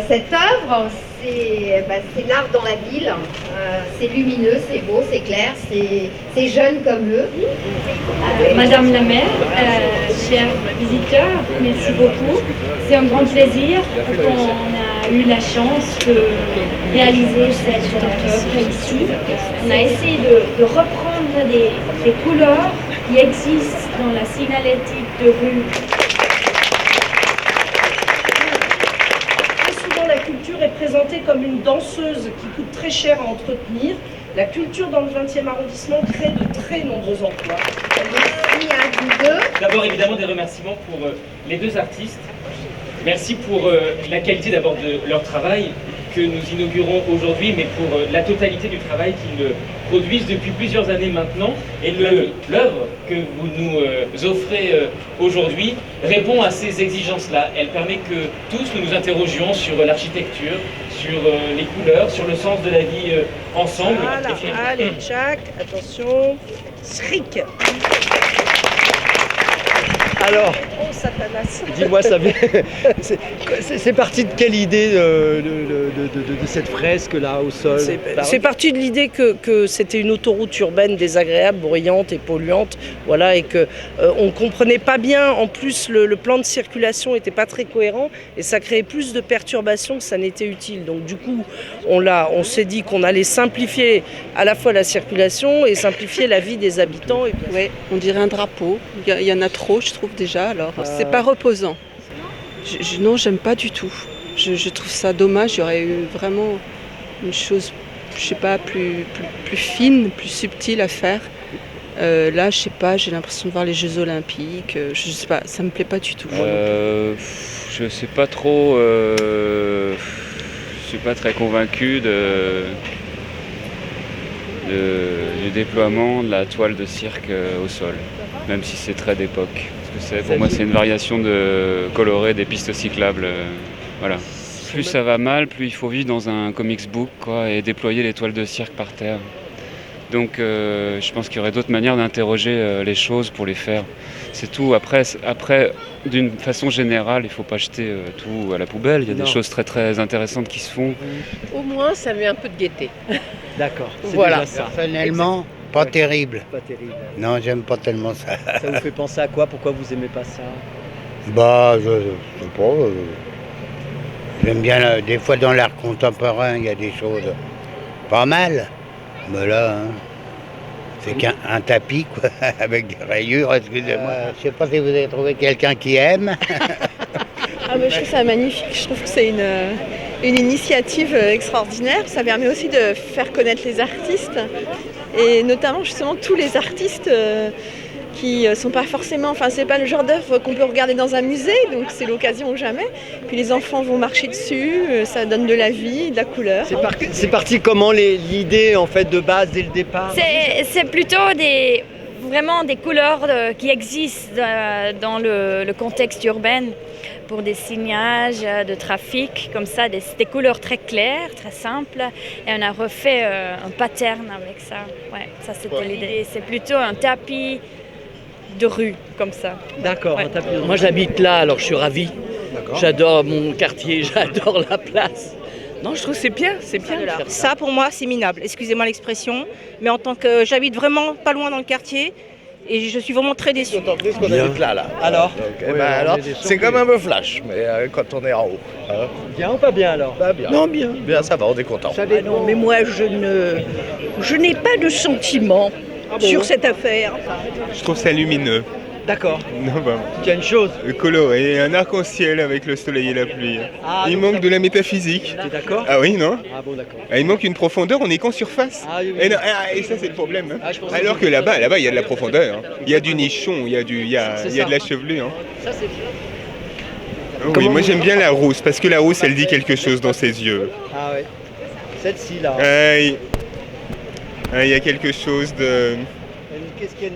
Cette œuvre, c'est l'art dans la ville. C'est lumineux, c'est beau, c'est clair, c'est jeune comme eux. Madame la maire, chers visiteurs, merci beaucoup. C'est un grand plaisir qu'on a eu la chance de réaliser cette œuvre ici. On a essayé de reprendre des couleurs qui existent dans la signalétique de rue. La culture est présentée comme une danseuse qui coûte très cher à entretenir. La culture dans le 20e arrondissement crée de très nombreux emplois. D'abord, évidemment, des remerciements pour les deux artistes. Merci pour la qualité d'abord de leur travail que nous inaugurons aujourd'hui, mais pour la totalité du travail qu'ils produisent depuis plusieurs années maintenant. Et l'œuvre que vous nous offrez aujourd'hui répond à ces exigences-là. Elle permet que tous nous nous interrogions sur l'architecture, sur les couleurs, sur le sens de la vie ensemble. Voilà, allez, Jack, attention, Sric. Alors, oh, Satanas. dis-moi, ça vient. C'est parti de quelle idée de cette fresque-là au sol? C'est parti de l'idée que c'était une autoroute urbaine désagréable, bruyante et polluante, voilà, et que on comprenait pas bien. En plus, le plan de circulation n'était pas très cohérent et ça créait plus de perturbations que ça n'était utile. Donc du coup, on s'est dit qu'on allait simplifier à la fois la circulation et simplifier la vie des habitants. Et puis... Ouais, on dirait un drapeau. Il y en a trop, je trouve déjà. Alors, c'est pas reposant. Non, j'aime pas du tout. Je trouve ça dommage. Il y aurait eu vraiment une chose, je sais pas, plus fine, plus subtile à faire. Là, je sais pas, j'ai l'impression de voir les Jeux Olympiques. Je sais pas, ça me plaît pas du tout. Je sais pas trop. Je suis pas très convaincu du déploiement de la toile de cirque au sol, même si c'est très d'époque. Pour moi, c'est une variation de colorer des pistes cyclables. Voilà. Plus ça va mal, plus il faut vivre dans un comics book, quoi, et déployer les toiles de cirque par terre. Donc je pense qu'il y aurait d'autres manières d'interroger les choses pour les faire. C'est tout. Après d'une façon générale, il ne faut pas jeter tout à la poubelle. Il y a des choses très très intéressantes qui se font. Au moins, ça met un peu de gaieté. D'accord, c'est voilà. déjà ça. Personnellement, pas terrible. Pas terrible. Non, j'aime pas tellement ça. Ça vous fait penser à quoi? Pourquoi vous aimez pas ça? Bah, je sais pas. J'aime bien, des fois dans l'art contemporain, il y a des choses pas mal. Mais là, hein, c'est qu'un tapis, quoi, avec des rayures, excusez-moi. Je sais pas si vous avez trouvé quelqu'un qui aime. Je trouve ça magnifique, je trouve que c'est une initiative extraordinaire. Ça permet aussi de faire connaître les artistes et notamment justement tous les artistes qui sont pas forcément, enfin c'est pas le genre d'œuvre qu'on peut regarder dans un musée, donc c'est l'occasion ou jamais. Puis les enfants vont marcher dessus, ça donne de la vie, de la couleur. C'est parti comment l'idée en fait de base dès le départ? C'est plutôt vraiment des couleurs qui existent dans le contexte urbain pour des signages de trafic, comme ça, des couleurs très claires, très simples. Et on a refait un pattern avec ça. Ouais, ça c'était l'idée. C'est plutôt un tapis de rue, comme ça. D'accord, ouais. Un tapis de rue. Moi j'habite là, alors je suis ravi. J'adore mon quartier, j'adore la place. Non, je trouve que c'est bien, c'est bien. Ça pour moi c'est minable, excusez-moi l'expression, mais en tant que j'habite vraiment pas loin dans le quartier et je suis vraiment très déçue. D'autant plus qu'on habite là. Alors, alors c'est comme un peu flash, mais quand on est en haut. Hein. Bien ou pas bien alors? Bah, bien. Non, bien. Bien, ça va, on est content. Non, mais moi je n'ai pas de sentiment sur cette affaire. Je trouve ça lumineux. D'accord. Non, bah, Il y a une chose. coloré, un arc-en-ciel avec le soleil et la pluie. Il donc manque ça- de la métaphysique. T'es d'accord? Ah oui, non? Ah bon, d'accord. Il manque une profondeur, on est qu'en surface. Ah oui, oui. Et, non, et ça c'est le problème. Hein. Ah, je pense Alors que là-bas, il y a de la profondeur. Hein. Il y a du nichon, il y a de la chevelure. Hein. Ça c'est Oh oui, moi j'aime bien la rousse, parce que la rousse elle dit quelque chose dans ses yeux. Ah ouais. Celle-ci là. Il y a quelque chose de... Qu'est-ce qu'elle